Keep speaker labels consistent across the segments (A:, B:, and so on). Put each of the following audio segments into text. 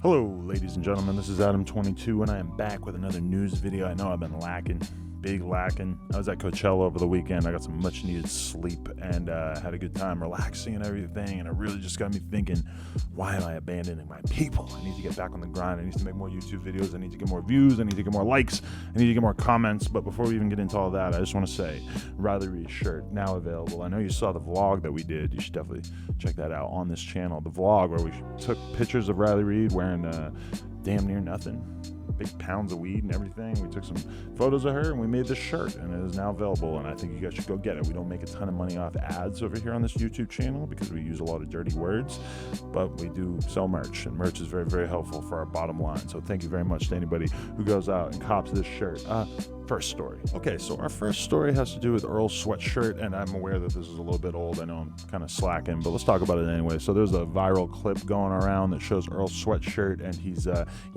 A: Hello, ladies and gentlemen, this is Adam22, and I am back with another news video. I know I've been lacking. I was at Coachella over the weekend. I got some much needed sleep and had a good time relaxing and everything, and it really just got me thinking, why am I abandoning my people? I need to get back on the grind. I need to make more YouTube videos. I need to get more views. I need to get more likes. I need to get more comments. But before we even get into all that, I just want to say, Reid shirt now available. I know you saw the vlog that we did. You should definitely check that out on this channel. The vlog where we took pictures of Reid wearing damn near nothing. Big pounds of weed and everything. We took some photos of her and we made this shirt, and it is now available, and I think you guys should go get it. We don't make a ton of money off ads over here on this YouTube channel because we use a lot of dirty words, but we do sell merch, and merch is very, very helpful for our bottom line. So thank you very much to anybody who goes out and cops this shirt. First story. Okay, so our first story has to do with Earl's sweatshirt, and I'm aware that this is a little bit old. I know I'm kind of slacking, but let's talk about it anyway. So there's a viral clip going around that shows Earl's sweatshirt, and he's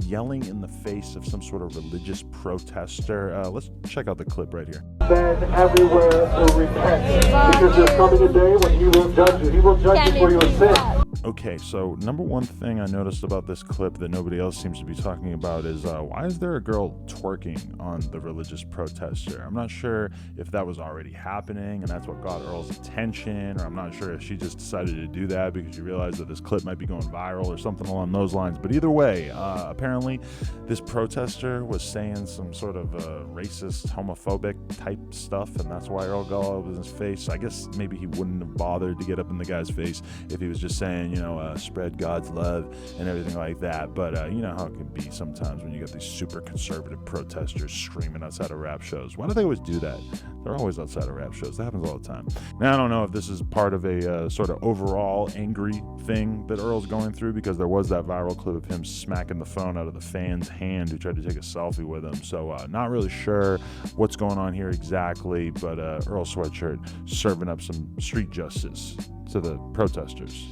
A: yelling in the face of some sort of religious protester. Let's check out the clip right here.
B: Then everywhere will repent, because there's coming a day when he will judge you. He will judge you for your sin.
A: Okay, so number one thing I noticed about this clip that nobody else seems to be talking about is why is there a girl twerking on the religious protester? I'm not sure if that was already happening and that's what got Earl's attention, or I'm not sure if she just decided to do that because she realized that this clip might be going viral or something along those lines. But either way, apparently this protester was saying some sort of racist, homophobic type stuff, and that's why Earl got all over his face. I guess maybe he wouldn't have bothered to get up in the guy's face if he was just saying, spread God's love and everything like that. But you know how it can be sometimes when you got these super conservative protesters screaming outside of rap shows. Why do they always do that? They're always outside of rap shows. That happens all the time. Now, I don't know if this is part of a sort of overall angry thing that Earl's going through, because there was that viral clip of him smacking the phone out of the fan's hand who tried to take a selfie with him. So not really sure what's going on here exactly, but Earl's sweatshirt serving up some street justice to the protesters.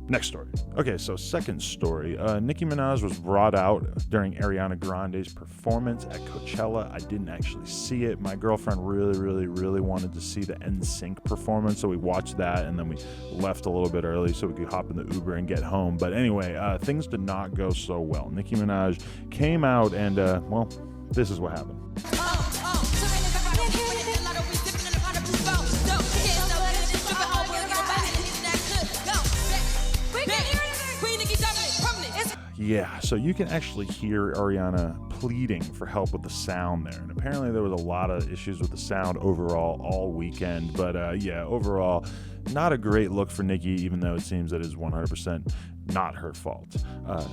A: Next story. Okay, so second story. Nicki Minaj was brought out during Ariana Grande's performance at Coachella. I didn't actually see it. My girlfriend really wanted to see the NSYNC performance, so we watched that, and then we left a little bit early so we could hop in the Uber and get home. But anyway, things did not go so well. Nicki Minaj came out and, well, this is what happened. Yeah, so you can actually hear Ariana pleading for help with the sound there. And apparently there was a lot of issues with the sound overall all weekend. But yeah, overall, not a great look for Nicki, even though it seems that it is 100% not her fault.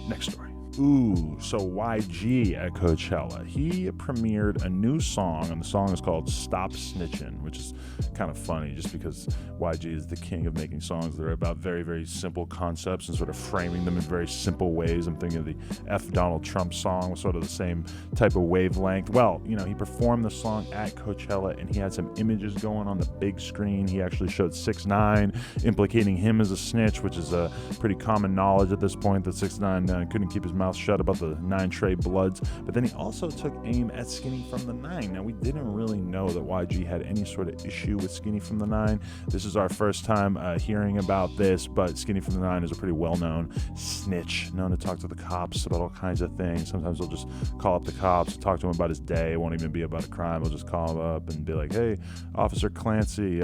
A: Next story. Ooh, so YG at Coachella. He premiered a new song, and the song is called Stop Snitching, which is kind of funny just because YG is the king of making songs that are about very, very simple concepts and sort of framing them in very simple ways. I'm thinking of the F Donald Trump song was sort of the same type of wavelength. Well, he performed the song at Coachella, and he had some images going on the big screen. He actually showed 6ix9ine implicating him as a snitch, which is a pretty common knowledge at this point, that 6ix9ine couldn't keep his mouth shut about the 9 Trey Bloods. But then he also took aim at Skinnyfromthe9. Now, we didn't really know that YG had any sort of issue with Skinnyfromthe9. This is our first time hearing about this, but Skinnyfromthe9 is a pretty well-known snitch, known to talk to the cops about all kinds of things. Sometimes he'll just call up the cops, talk to him about his day. It won't even be about a crime. He'll just call him up and be like, hey, Officer Clancy,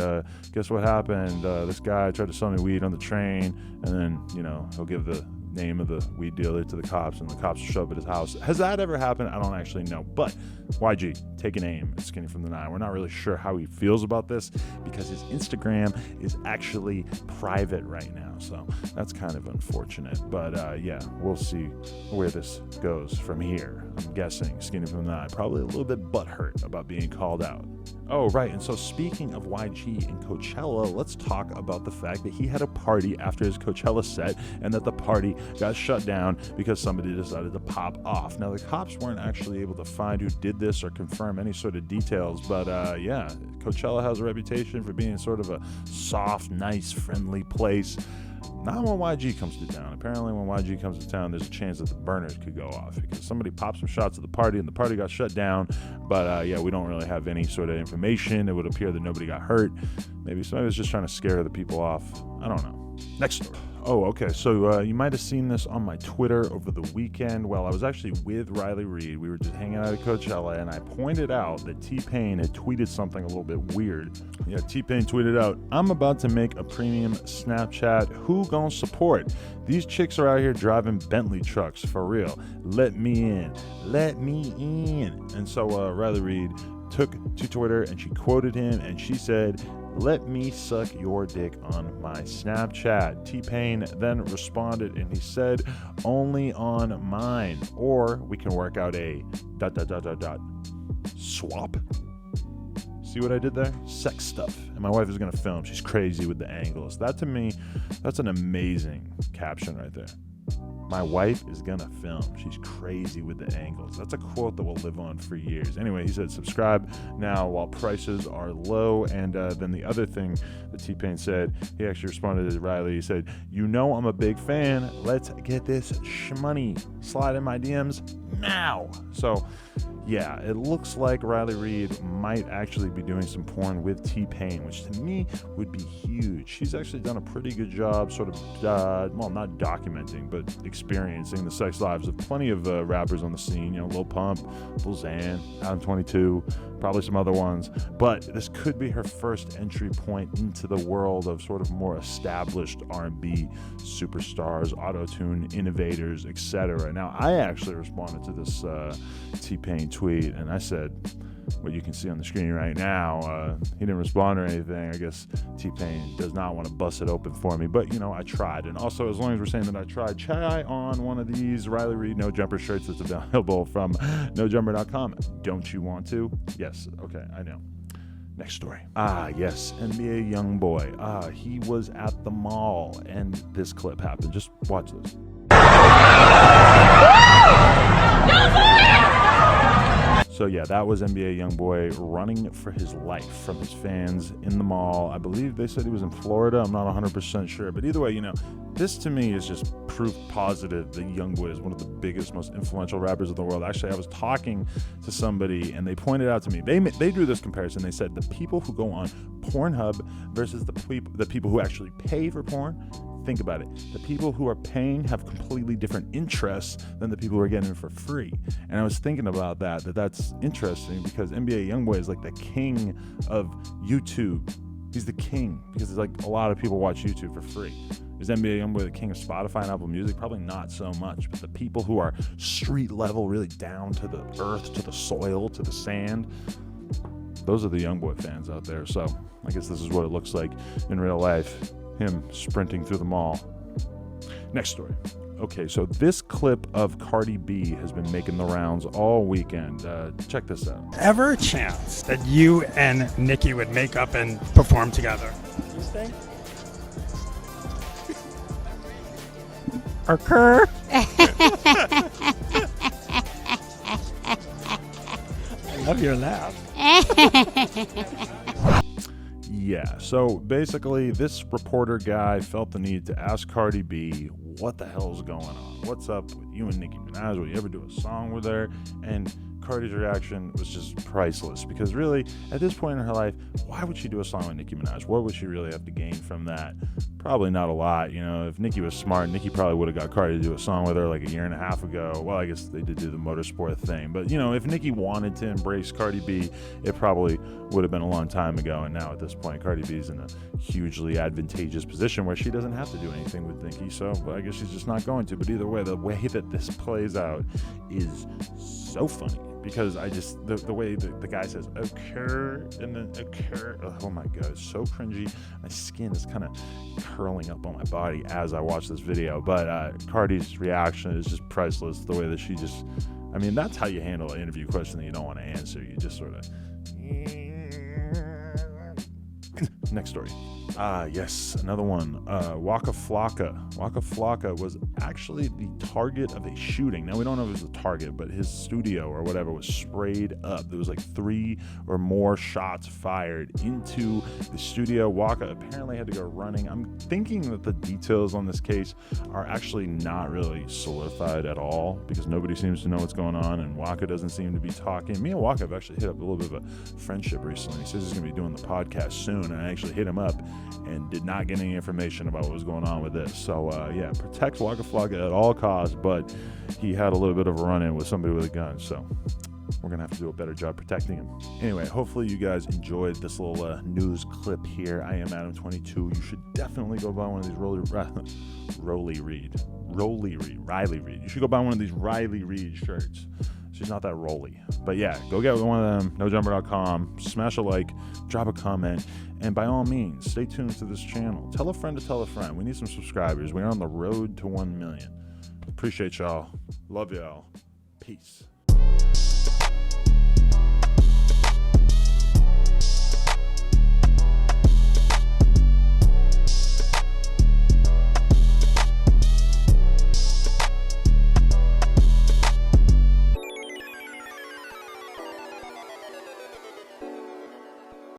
A: guess what happened? This guy tried to sell me weed on the train, and then, he'll give the name of the weed dealer to the cops, and the cops will show up at his house. Has that ever happened? I don't actually know, but YG taking aim at Skinnyfromthe9. We're not really sure how he feels about this because his Instagram is actually private right now, so that's kind of unfortunate. But yeah, we'll see where this goes from here. I'm guessing Skinnyfromthe9 probably a little bit butthurt about being called out. Oh, right, and so speaking of YG and Coachella, let's talk about the fact that he had a party after his Coachella set, and that the party got shut down because somebody decided to pop off. Now, the cops weren't actually able to find who did this or confirm any sort of details, but yeah, Coachella has a reputation for being sort of a soft, nice, friendly place. Not when YG comes to town. Apparently when YG comes to town, there's a chance that the burners could go off because somebody popped some shots at the party and the party got shut down. But yeah, we don't really have any sort of information. It would appear that nobody got hurt. Maybe somebody was just trying to scare the people off. I don't know. Next story. Oh, okay. So you might have seen this on my Twitter over the weekend. Well, I was actually with Riley Reid. We were just hanging out at Coachella, and I pointed out that T-Pain had tweeted something a little bit weird. Yeah, T-Pain tweeted out, "I'm about to make a premium Snapchat. Who gonna support? These chicks are out here driving Bentley trucks, for real. Let me in. Let me in." And so Riley Reid took to Twitter, and she quoted him, and she said, "Let me suck your dick on my Snapchat." T-Pain then responded and he said, "Only on mine, or we can work out a ... swap." See what I did there? Sex stuff. And my wife is going to film. She's crazy with the angles. That, to me, that's an amazing caption right there. My wife is going to film. She's crazy with the angles. That's a quote that will live on for years. Anyway, he said, "Subscribe now while prices are low." And then the other thing that T-Pain said, he actually responded to Riley. He said, "You know I'm a big fan. Let's get this shmoney. Slide in my DMs now." So, yeah, it looks like Riley Reid might actually be doing some porn with T-Pain, which to me would be huge. She's actually done a pretty good job sort of, well, not documenting, but experiencing the sex lives of plenty of rappers on the scene. You know, Lil Pump, Lil Xan, Adam 22, probably some other ones. But this could be her first entry point into the world of sort of more established R&B superstars, auto-tune innovators, etc. Now, I actually responded to this T-Pain tweet, and I said, what you can see on the screen right now, he didn't respond or anything. I guess T-Pain does not want to bust it open for me, but, you know, I tried. And also, as long as we're saying that I tried, try on one of these Riley Reid No Jumper shirts that's available from nojumper.com. Don't you want to? Yes. Okay, I know. Next story. Yes, NBA YoungBoy. He was at the mall, and this clip happened. Just watch this. So yeah, that was NBA YoungBoy running for his life from his fans in the mall. I believe they said he was in Florida. I'm not 100% sure. But either way, you know, this to me is just proof positive that YoungBoy is one of the biggest, most influential rappers in the world. Actually, I was talking to somebody and they pointed out to me, they drew this comparison. They said the people who go on Pornhub versus the people who actually pay for porn. Think about it. The people who are paying have completely different interests than the people who are getting it for free. And I was thinking about that's interesting because NBA YoungBoy is like the king of YouTube. He's the king because it's like a lot of people watch YouTube for free. Is NBA YoungBoy the king of Spotify and Apple Music? Probably not so much. But the people who are street level, really down to the earth, to the soil, to the sand, those are the YoungBoy fans out there. So I guess this is what it looks like in real life. Him sprinting through the mall. Next story. Okay, so this clip of Cardi B has been making the rounds all weekend. Check this out.
C: Ever a chance that you and Nicki would make up and perform together? Tuesday? Occur? I love your laugh.
A: Yeah, so basically this reporter guy felt the need to ask Cardi B what the hell's going on. What's up with you and Nicki Minaj? Will you ever do a song with her? And Cardi's reaction was just priceless because really, at this point in her life, why would she do a song with Nicki Minaj? What would she really have to gain from that? Probably not a lot. You know, if Nicki was smart, Nicki probably would have got Cardi to do a song with her like a year and a half ago. Well, I guess they did do the motorsport thing. But, you know, if Nicki wanted to embrace Cardi B, it probably would have been a long time ago. And now at this point, Cardi B's in a hugely advantageous position where she doesn't have to do anything with Nicki. So I guess she's just not going to. But either way, the way that this plays out is so funny. Because I just, the way the guy says, occur, and then occur, oh my God, it's so cringy. My skin is kind of curling up on my body as I watch this video. But Cardi's reaction is just priceless. The way that she just, I mean, that's how you handle an interview question that you don't want to answer. You just sort of, next story. Yes, another one. Waka Flocka. Waka Flocka was actually the target of a shooting. Now, we don't know if it was the target, but his studio or whatever was sprayed up. There was like 3 or more shots fired into the studio. Waka apparently had to go running. I'm thinking that the details on this case are actually not really solidified at all because nobody seems to know what's going on, and Waka doesn't seem to be talking. Me and Waka have actually hit up a little bit of a friendship recently. He says he's going to be doing the podcast soon, and I actually hit him up and did not get any information about what was going on with this. So yeah, protect Waka Flocka at all costs, but he had a little bit of a run-in with somebody with a gun, so we're gonna have to do a better job protecting him. Anyway, hopefully you guys enjoyed this little news clip here. I am Adam22. You should definitely go buy one of these Riley Reid. You should go buy one of these Riley Reid shirts. She's not that rolly. But yeah, go get one of them, nojumper.com, smash a like, drop a comment, and by all means, stay tuned to this channel. Tell a friend to tell a friend. We need some subscribers. We are on the road to 1 million. Appreciate y'all. Love y'all. Peace.